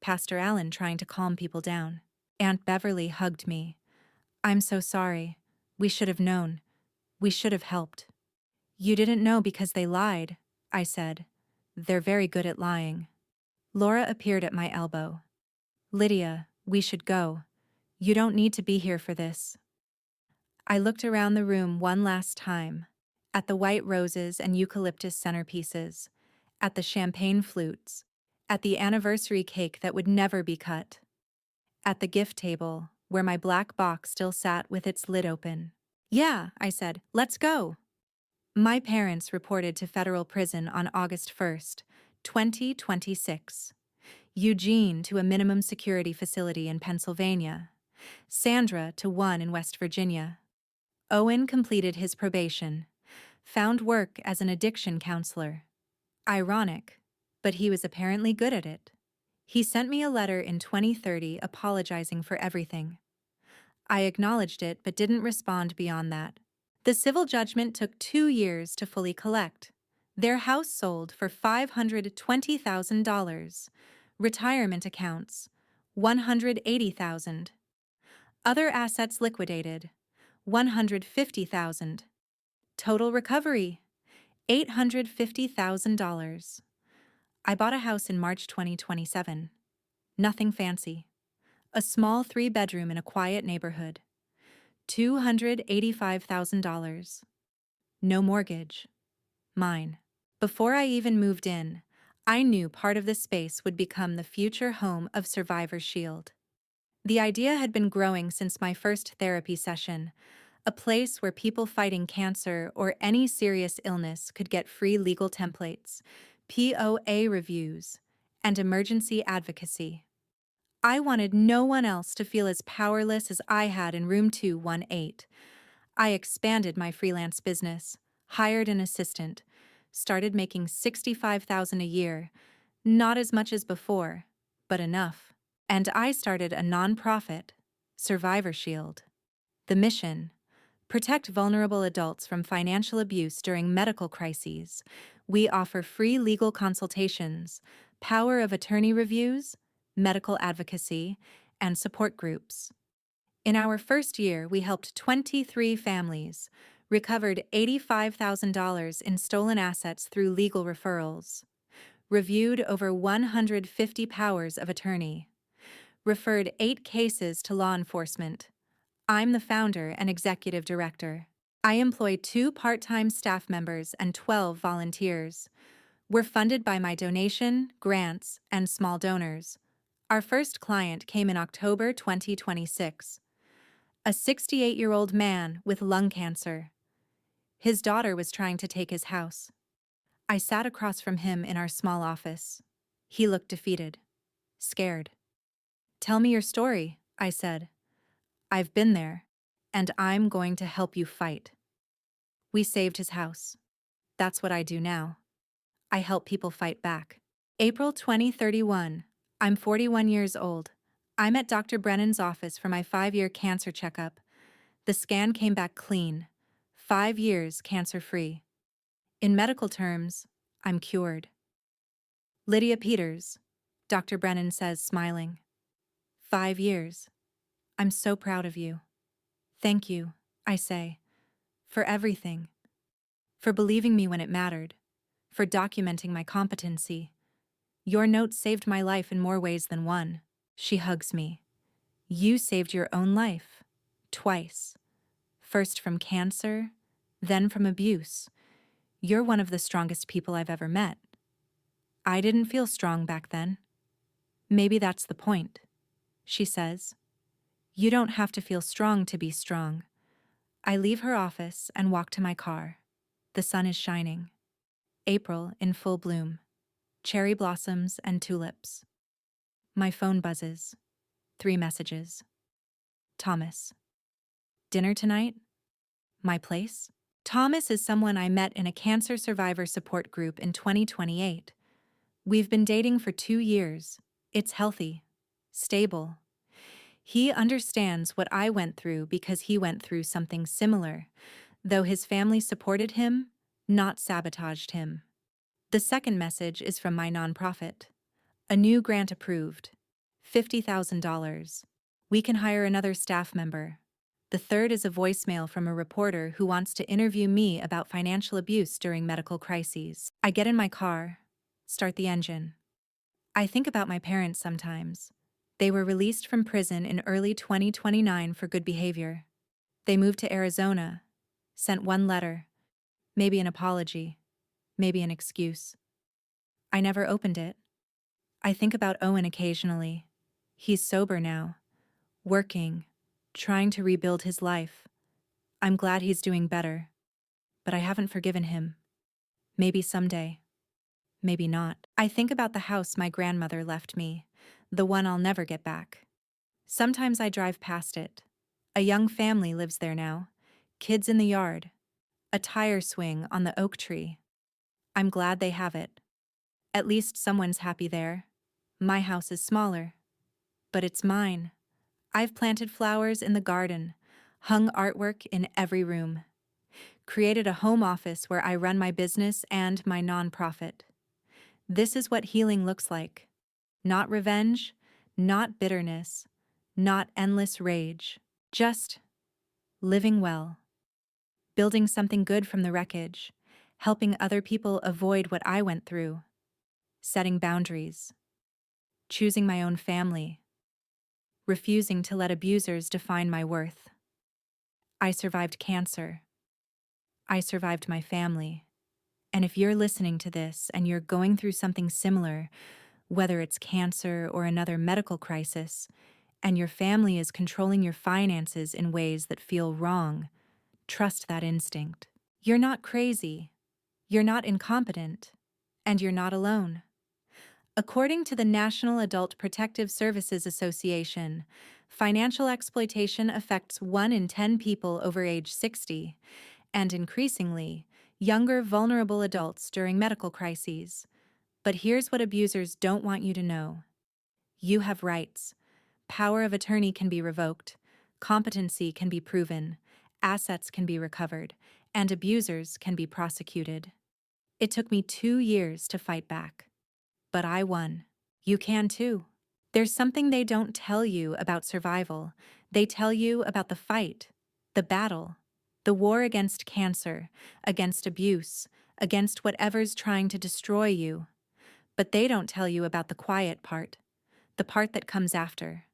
Pastor Allen trying to calm people down. Aunt Beverly hugged me. I'm so sorry. We should have known. We should have helped. You didn't know because they lied, I said. They're very good at lying. Laura appeared at my elbow. Lydia, we should go. You don't need to be here for this. I looked around the room one last time, at the white roses and eucalyptus centerpieces, at the champagne flutes, at the anniversary cake that would never be cut, at the gift table, where my black box still sat with its lid open. Yeah, I said, let's go. My parents reported to federal prison on August 1st, 2026. Eugene to a minimum security facility in Pennsylvania. Sandra to one in West Virginia. Owen completed his probation, found work as an addiction counselor. Ironic, but he was apparently good at it. He sent me a letter in 2030 apologizing for everything. I acknowledged it but didn't respond beyond that. The civil judgment took 2 years to fully collect. Their house sold for $520,000. Retirement accounts, $180,000. Other assets liquidated, $150,000. Total recovery, $850,000. I bought a house in March 2027. Nothing fancy. A small 3-bedroom in a quiet neighborhood. $285,000. No mortgage. Mine. Before I even moved in, I knew part of the space would become the future home of Survivor Shield. The idea had been growing since my first therapy session, a place where people fighting cancer or any serious illness could get free legal templates, POA reviews, and emergency advocacy. I wanted no one else to feel as powerless as I had in room 218. I expanded my freelance business, hired an assistant, started making $65,000 a year, not as much as before, but enough. And I started a nonprofit, Survivor Shield. The mission: protect vulnerable adults from financial abuse during medical crises. We offer free legal consultations, power of attorney reviews, medical advocacy, and support groups. In our first year, we helped 23 families, recovered $85,000 in stolen assets through legal referrals, reviewed over 150 powers of attorney, referred 8 cases to law enforcement. I'm the founder and executive director. I employ 2 part-time staff members and 12 volunteers. We're funded by my donation, grants, and small donors. Our first client came in October 2026. A 68-year-old man with lung cancer. His daughter was trying to take his house. I sat across from him in our small office. He looked defeated, scared. Tell me your story, I said. I've been there, and I'm going to help you fight. We saved his house. That's what I do now. I help people fight back. April 2031. I'm 41 years old. I'm at Dr. Brennan's office for my 5-year cancer checkup. The scan came back clean. 5 years cancer-free. In medical terms, I'm cured. Lydia Peters, Dr. Brennan says, smiling. 5 years. I'm so proud of you. Thank you, I say, for everything. For believing me when it mattered. For documenting my competency. Your note saved my life in more ways than one. She hugs me. You saved your own life. Twice. First from cancer, then from abuse. You're one of the strongest people I've ever met. I didn't feel strong back then. Maybe that's the point. She says, "You don't have to feel strong to be strong." I leave her office and walk to my car. The sun is shining. April in full bloom. Cherry blossoms and tulips. My phone buzzes. 3 messages. Thomas. Dinner tonight? My place? Thomas is someone I met in a cancer survivor support group in 2028. We've been dating for 2 years. It's healthy. Stable. He understands what I went through because he went through something similar, though his family supported him, not sabotaged him. The second message is from my nonprofit. A new grant approved. $50,000. We can hire another staff member. The third is a voicemail from a reporter who wants to interview me about financial abuse during medical crises. I get in my car, start the engine. I think about my parents sometimes. They were released from prison in early 2029 for good behavior. They moved to Arizona, sent one letter, maybe an apology, maybe an excuse. I never opened it. I think about Owen occasionally. He's sober now, working, trying to rebuild his life. I'm glad he's doing better, but I haven't forgiven him. Maybe someday. Maybe not. I think about the house my grandmother left me, the one I'll never get back. Sometimes I drive past it. A young family lives there now. Kids in the yard. A tire swing on the oak tree. I'm glad they have it. At least someone's happy there. My house is smaller. But it's mine. I've planted flowers in the garden, hung artwork in every room, created a home office where I run my business and my nonprofit. This is what healing looks like. Not revenge, not bitterness, not endless rage. Just living well. Building something good from the wreckage. Helping other people avoid what I went through. Setting boundaries. Choosing my own family. Refusing to let abusers define my worth. I survived cancer. I survived my family. And if you're listening to this and you're going through something similar, whether it's cancer or another medical crisis, and your family is controlling your finances in ways that feel wrong, trust that instinct. You're not crazy. You're not incompetent. And you're not alone. According to the National Adult Protective Services Association, financial exploitation affects 1 in 10 people over age 60, and increasingly, younger vulnerable adults during medical crises. But here's what abusers don't want you to know. You have rights. Power of attorney can be revoked, competency can be proven, assets can be recovered, and abusers can be prosecuted. It took me 2 years to fight back. But I won. You can too. There's something they don't tell you about survival. They tell you about the fight, the battle, the war against cancer, against abuse, against whatever's trying to destroy you. But they don't tell you about the quiet part, the part that comes after.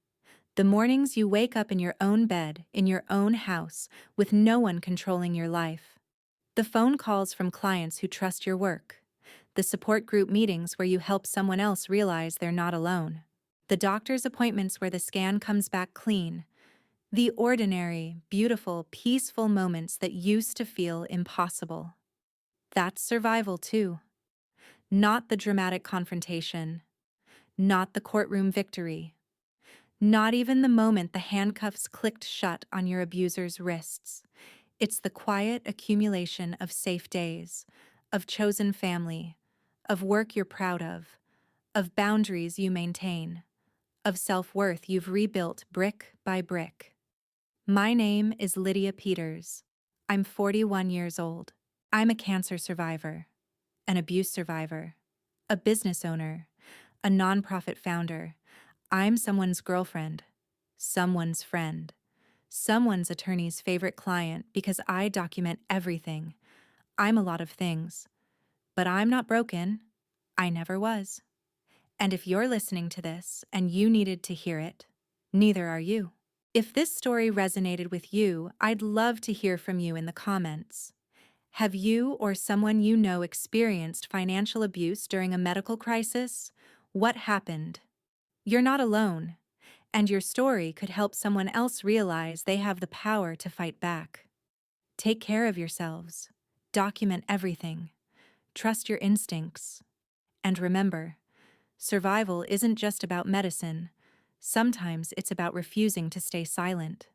The mornings you wake up in your own bed, in your own house, with no one controlling your life. The phone calls from clients who trust your work. The support group meetings where you help someone else realize they're not alone. The doctor's appointments where the scan comes back clean. The ordinary, beautiful, peaceful moments that used to feel impossible. That's survival too. Not the dramatic confrontation. Not the courtroom victory. Not even the moment the handcuffs clicked shut on your abuser's wrists. It's the quiet accumulation of safe days, of chosen family, of work you're proud of boundaries you maintain, of self-worth you've rebuilt brick by brick. My name is Lydia Peters. I'm 41 years old. I'm a cancer survivor, an abuse survivor, a business owner, a nonprofit founder. I'm someone's girlfriend, someone's friend, someone's attorney's favorite client because I document everything. I'm a lot of things. But I'm not broken. I never was. And if you're listening to this and you needed to hear it, neither are you. If this story resonated with you, I'd love to hear from you in the comments. Have you or someone you know experienced financial abuse during a medical crisis? What happened? You're not alone. And your story could help someone else realize they have the power to fight back. Take care of yourselves. Document everything. Trust your instincts. And remember, survival isn't just about medicine. Sometimes it's about refusing to stay silent.